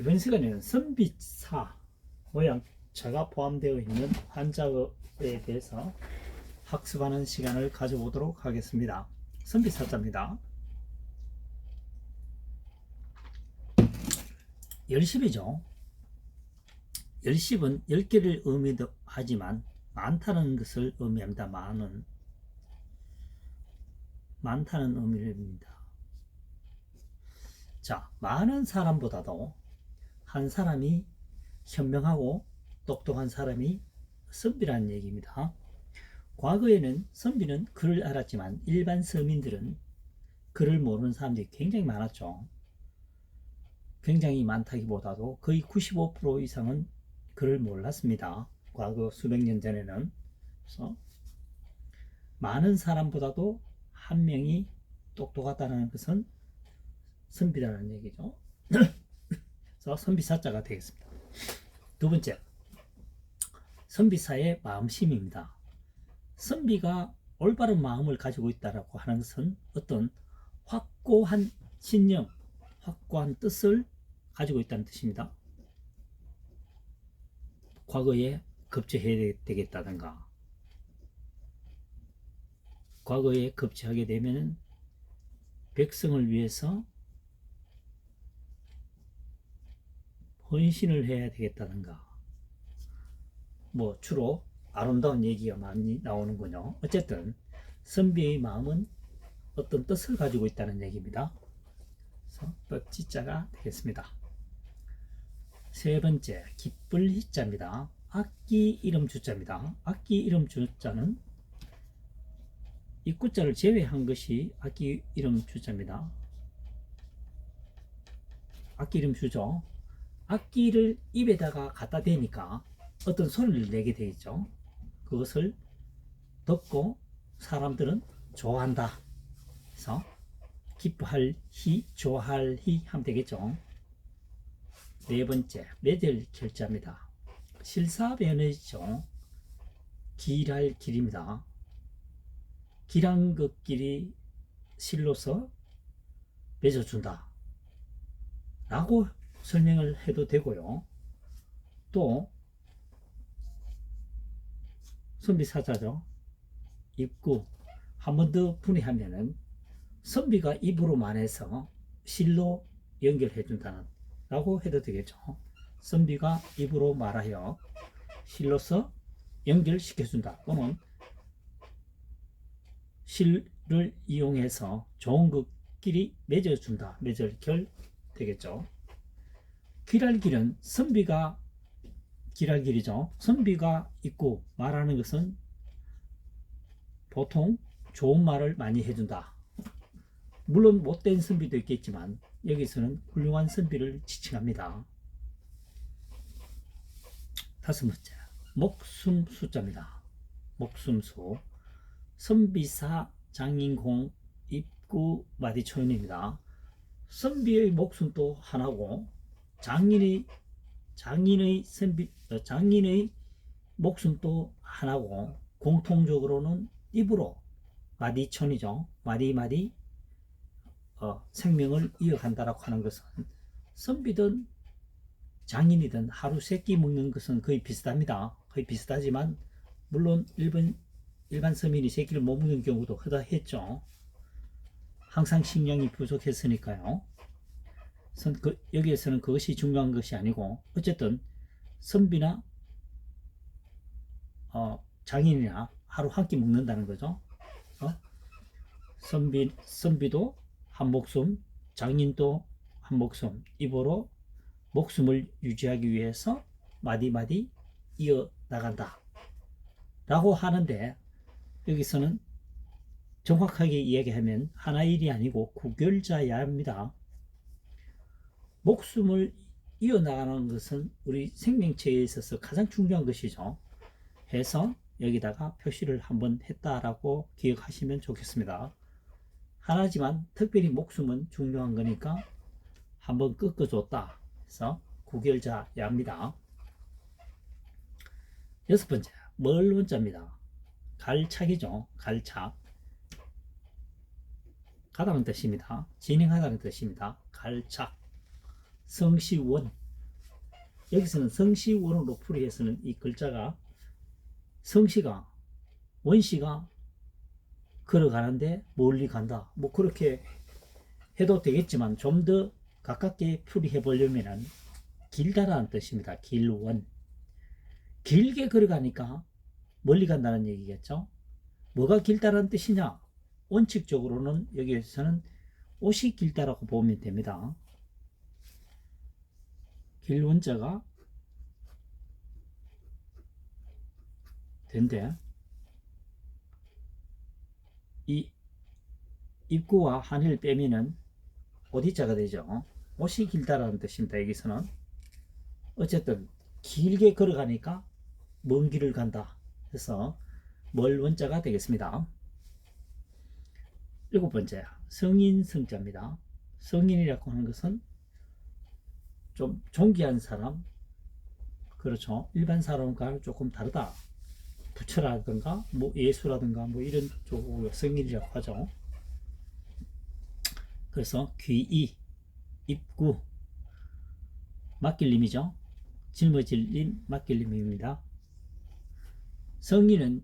이번 시간에는 선비사 모양처가 포함되어 있는 한자어에 대해서 학습하는 시간을 가져보도록 하겠습니다. 선비사자입니다. 열십이죠. 열십은 10개를 의미하지만 많다는 것을 의미합니다. 많다는 의미입니다. 자, 많은 사람보다도 한 사람이 현명하고 똑똑한 사람이 선비라는 얘기입니다. 과거에는 선비는 글을 알았지만 일반 서민들은 글을 모르는 사람들이 굉장히 많았죠. 굉장히 많다기보다도 거의 95% 이상은 글을 몰랐습니다. 과거 수백 년 전에는. 그래서 많은 사람보다도 한 명이 똑똑하다는 것은 선비라는 얘기죠. 그래서 선비사자가 되겠습니다. 두 번째, 선비사의 마음심입니다. 선비가 올바른 마음을 가지고 있다고 하는 것은 어떤 확고한 신념, 확고한 뜻을 가지고 있다는 뜻입니다. 과거에 급제해야 되겠다든가, 과거에 급제하게 되면 백성을 위해서 헌신을 해야 되겠다든가, 뭐 주로 아름다운 얘기가 많이 나오는군요. 어쨌든 선비의 마음은 어떤 뜻을 가지고 있다는 얘기입니다. 그래서 뜻지자가 되겠습니다. 세 번째, 기쁠 희자입니다. 악기 이름 주자입니다. 악기 이름 주자는 입구자를 제외한 것이 악기 이름 주자입니다. 악기 이름 주죠. 악기를 입에다가 갖다 대니까 어떤 소리를 내게 되겠죠. 그것을 듣고 사람들은 좋아한다. 그래서 기뻐할 희, 좋아할 희 하면 되겠죠. 네 번째, 매될 결자입니다. 실사변이죠. 길할 길입니다. 길한 그 길이 실로서 맺어준다 라고 설명을 해도 되고요. 또 선비사자죠. 입구 한 번 더 분해하면은 선비가 입으로 말해서 실로 연결해 준다는 라고 해도 되겠죠. 선비가 입으로 말하여 실로서 연결시켜 준다, 또는 실을 이용해서 좋은 것끼리 맺어준다, 맺을결 되겠죠. 길할길은 선비가 길할길이죠. 선비가 있고 말하는 것은 보통 좋은 말을 많이 해준다. 물론 못된 선비도 있겠지만 여기서는 훌륭한 선비를 지칭합니다. 다섯 번째, 목숨수자입니다. 목숨수, 선비사 장인공 입구 마디초연입니다. 선비의 목숨도 하나고 장인의 목숨도 하나고, 공통적으로는 입으로 마디천이죠. 마디마디 생명을 이어간다라고 하는 것은 선비든 장인이든 하루 3끼 먹는 것은 거의 비슷합니다. 거의 비슷하지만 물론 일반 서민이 3끼를 못 먹는 경우도 허다했죠. 항상 식량이 부족했으니까요. 여기에서는 그것이 중요한 것이 아니고, 어쨌든 선비나 장인이나 하루 한 끼 먹는다는 거죠. 선비도 한 목숨, 장인도 한 목숨, 입으로 목숨을 유지하기 위해서 마디마디 이어나간다 라고 하는데, 여기서는 정확하게 이야기하면 하나의 일이 아니고 구결자야입니다. 목숨을 이어나가는 것은 우리 생명체에 있어서 가장 중요한 것이죠. 해서 여기다가 표시를 한번 했다라고 기억하시면 좋겠습니다. 하나지만 특별히 목숨은 중요한 거니까 한번 꺾어줬다 해서 구결자야입니다. 여섯 번째, 멀원자입니다. 갈착이죠. 갈착, 가다는 뜻입니다. 진행하다는 뜻입니다. 갈착, 성시원, 여기서는 성시원으로 풀이해서는 이 글자가 성시가 원시가 걸어가는데 멀리 간다. 뭐 그렇게 해도 되겠지만 좀 더 가깝게 풀이해 보려면 길다라는 뜻입니다. 길원. 길게 걸어가니까 멀리 간다는 얘기겠죠. 뭐가 길다라는 뜻이냐? 원칙적으로는 여기에서는 옷이 길다라고 보면 됩니다. 길원자가 된데 이 입구와 한을 빼면은 어디자가 되죠. 옷이 길다라는 뜻입니다. 여기서는 어쨌든 길게 걸어가니까 먼 길을 간다 해서 멀 원자가 되겠습니다. 일곱 번째, 성인 성자입니다. 성인이라고 하는 것은 좀 존귀한 사람, 그렇죠. 일반 사람과 조금 다르다. 부처라든가 뭐 예수라든가 뭐 이런 쪽 성인이라고 하죠. 그래서 귀이, 입구, 맡길림이죠. 짊어질림, 맡길림입니다. 성인은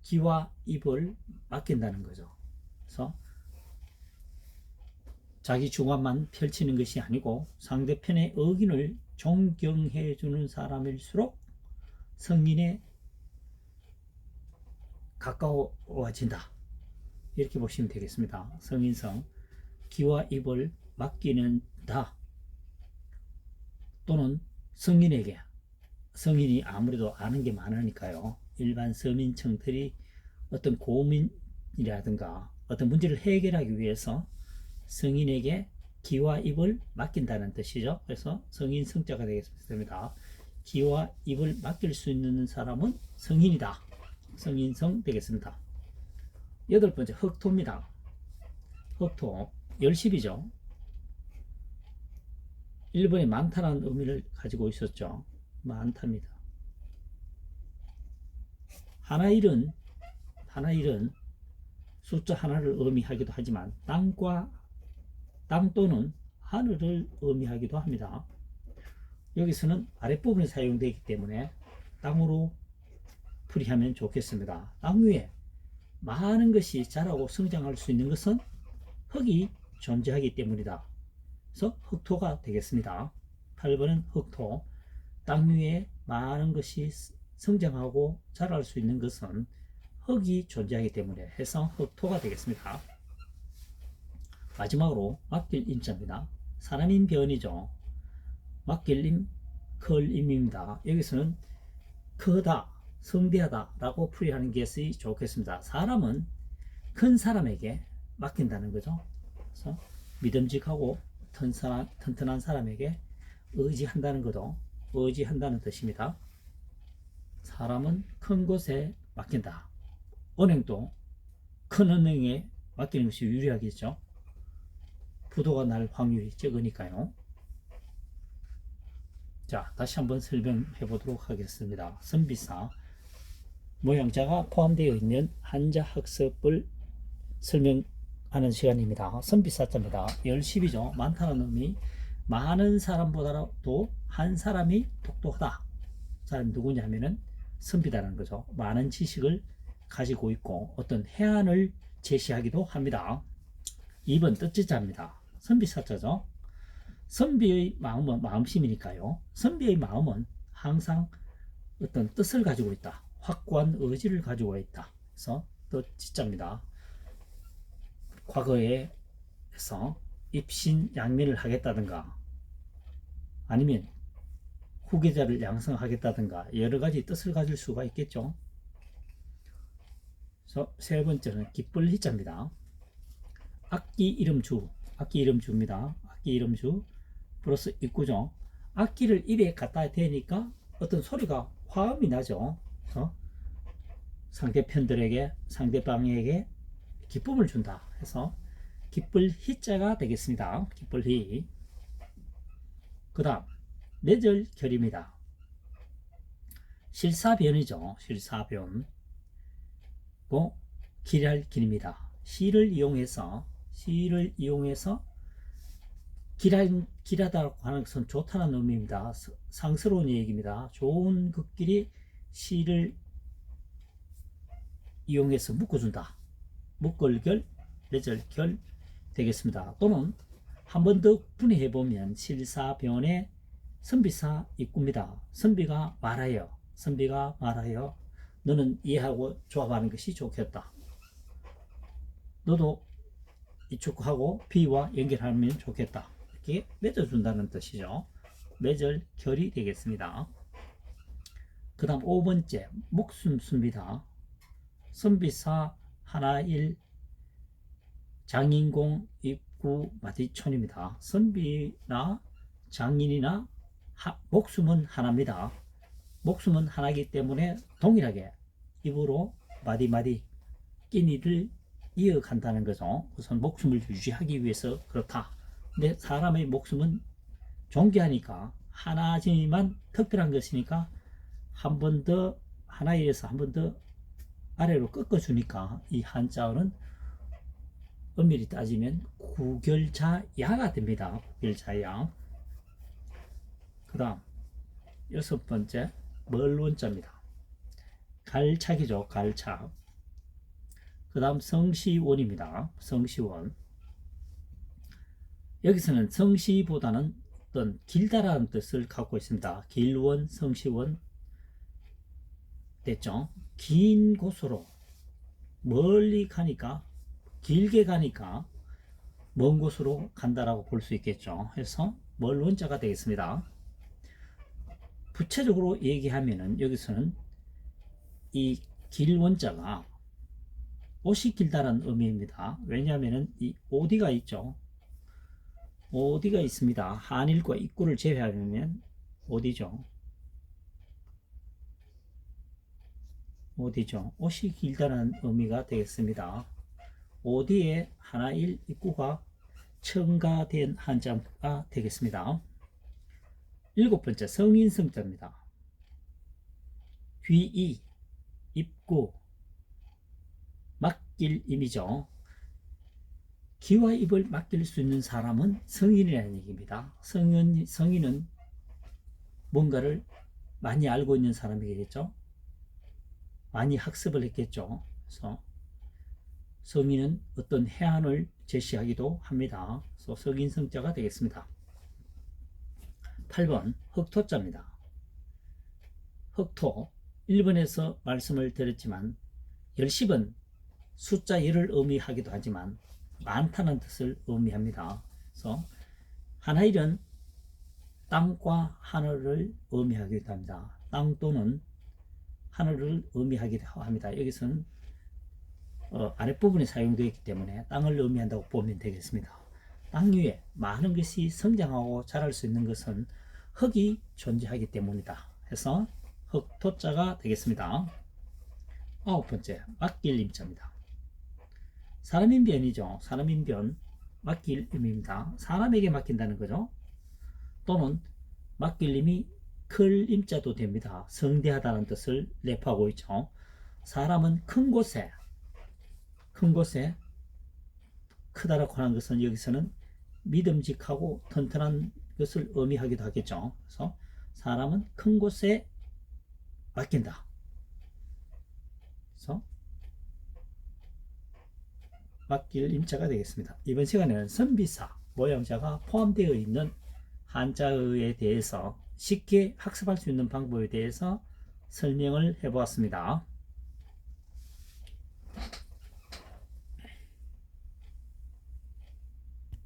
귀와 입을 맡긴다는 거죠. 그래서 자기 주관만 펼치는 것이 아니고 상대편의 의견을 존경해 주는 사람일수록 성인에 가까워진다. 이렇게 보시면 되겠습니다. 성인성, 귀와 입을 맡기는다. 또는 성인에게, 성인이 아무래도 아는 게 많으니까요. 일반 서민층들이 어떤 고민이라든가 어떤 문제를 해결하기 위해서 성인에게 귀와 입을 맡긴다는 뜻이죠. 그래서 성인 성자가 되겠습니다. 귀와 입을 맡길 수 있는 사람은 성인이다. 성인성 되겠습니다. 여덟 번째, 흑토입니다. 흑토, 열십이죠. 일본에 많다는 의미를 가지고 있었죠. 많답니다. 하나일은 숫자 하나를 의미하기도 하지만 땅 또는 하늘을 의미하기도 합니다. 여기서는 아랫부분에 사용되기 때문에 땅으로 풀이하면 좋겠습니다. 땅 위에 많은 것이 자라고 성장할 수 있는 것은 흙이 존재하기 때문이다. 그래서 흑토가 되겠습니다. 8번은 흑토. 땅 위에 많은 것이 성장하고 자랄 수 있는 것은 흙이 존재하기 때문에 해서 흑토가 되겠습니다. 마지막으로 맡길 임자입니다. 사람인 변이죠. 맡길 임, 클 임입니다. 여기서는 크다, 성대하다 라고 풀이하는 것이 좋겠습니다. 사람은 큰 사람에게 맡긴다는 거죠. 그래서 믿음직하고 튼튼한 사람에게 의지한다는 것도 의지한다는 뜻입니다. 사람은 큰 곳에 맡긴다. 은행도 큰 은행에 맡기는 것이 유리하겠죠. 부도가 날 확률이 적으니까요. 자, 다시 한번 설명해 보도록 하겠습니다. 선비사, 모양자가 포함되어 있는 한자 학습을 설명하는 시간입니다. 선비사자입니다. 열십이죠. 많다는 의미, 많은 사람보다도 한 사람이 똑똑하다. 사람이 누구냐면은 선비다라는 거죠. 많은 지식을 가지고 있고 어떤 해안을 제시하기도 합니다. 2번 뜻지자입니다. 선비사자죠. 선비의 마음은 마음심이니까요. 선비의 마음은 항상 어떤 뜻을 가지고 있다. 확고한 의지를 가지고 있다. 그래서 뜻지자입니다. 과거에 해서 입신양면을 하겠다든가 아니면 후계자를 양성하겠다든가 여러 가지 뜻을 가질 수가 있겠죠. 그래서 세 번째는 기쁠 희자입니다. 악기 이름주, 악기 이름주입니다. 악기 이름주 플러스 입구죠. 악기를 입에 갖다 대니까 어떤 소리가 화음이 나죠. 상대방에게 기쁨을 준다 해서 기쁠 희자가 되겠습니다. 기쁠 희. 그 다음 뇌절결입니다. 실사변이죠. 실사변. 길할 길입니다. 시를 이용해서 길하다고 하는 것은 좋다는 의미입니다. 상스러운 얘기입니다. 좋은 것끼리 시를 이용해서 묶어준다. 묶을결, 매절결 되겠습니다. 또는 한 번 더 분해해 보면 실사변의 선비사 입구입니다. 선비가 말하여, 선비가 말하여 너는 이해하고 조합하는 것이 좋겠다. 너도 이축하고 비와 연결하면 좋겠다. 이렇게 맺어준다는 뜻이죠. 매절결이 되겠습니다. 그 다음 5번째 목숨수입니다. 선비사 하나일 장인공 입구 마디촌입니다. 선비나 장인이나 목숨은 하나입니다. 목숨은 하나이기 때문에 동일하게 입으로 마디마디 끼니를 이어간다는 거죠. 우선 목숨을 유지하기 위해서 그렇다. 근데 사람의 목숨은 존귀하니까 하나지만 특별한 것이니까 한 번 더 하나에서 한 번 더 아래로 꺾어주니까 이 한자어는 엄밀히 따지면 구결자야가 됩니다. 구결자야. 그 다음 6번째 멀원자입니다. 갈착이죠. 갈착. 그 다음 성시원입니다. 성시원. 여기서는 성시보다는 어떤 길다라는 뜻을 갖고 있습니다. 길원, 성시원 됐죠. 긴 곳으로 멀리 가니까 길게 가니까 먼 곳으로 간다라고 볼 수 있겠죠. 해서 멀원자가 되겠습니다. 구체적으로 얘기하면은 여기서는 이 길원자가 옷이 길다라는 의미입니다. 왜냐하면은 이 오디가 있죠. 오디가 있습니다. 한일과 입구를 제외하면 오디죠. 오디죠. 옷이 길다는 의미가 되겠습니다. 오디에 하나일 입구가 첨가된 한자가 되겠습니다. 7번째 성인성자입니다. 귀이 입구 맡길임이죠. 귀와 입을 맡길 수 있는 사람은 성인이라는 얘기입니다. 성인은 뭔가를 많이 알고 있는 사람이겠죠. 많이 학습을 했겠죠. 그래서 성인은 어떤 해안을 제시하기도 합니다. 그래서 성인성자가 되겠습니다. 8번 흑토자입니다. 흑토 1번에서 말씀을 드렸지만 10은 숫자 10을 의미하기도 하지만 많다는 뜻을 의미합니다. 그래서 하나일은 땅과 하늘을 의미하기도 합니다. 땅 또는 하늘을 의미하기도 합니다. 여기서는 아랫부분에 사용되어 있기 때문에 땅을 의미한다고 보면 되겠습니다. 땅 위에 많은 것이 성장하고 자랄 수 있는 것은 흙이 존재하기 때문이다. 해서 흑토자가 되겠습니다. 9번째 맡길임자입니다. 사람인변이죠. 사람인변 맡길임입니다. 사람에게 맡긴다는 거죠. 또는 맡길임이 클 임자도 됩니다. 성대하다는 뜻을 내포하고 있죠. 사람은 큰 곳에 크다라고 하는 것은 여기서는 믿음직하고 튼튼한 것을 의미하기도 하겠죠. 그래서 사람은 큰 곳에 맡긴다. 그래서 맡길 임자가 되겠습니다. 이번 시간에는 선비사 모양자가 포함되어 있는 한자어에 대해서 쉽게 학습할 수 있는 방법에 대해서 설명을 해보았습니다.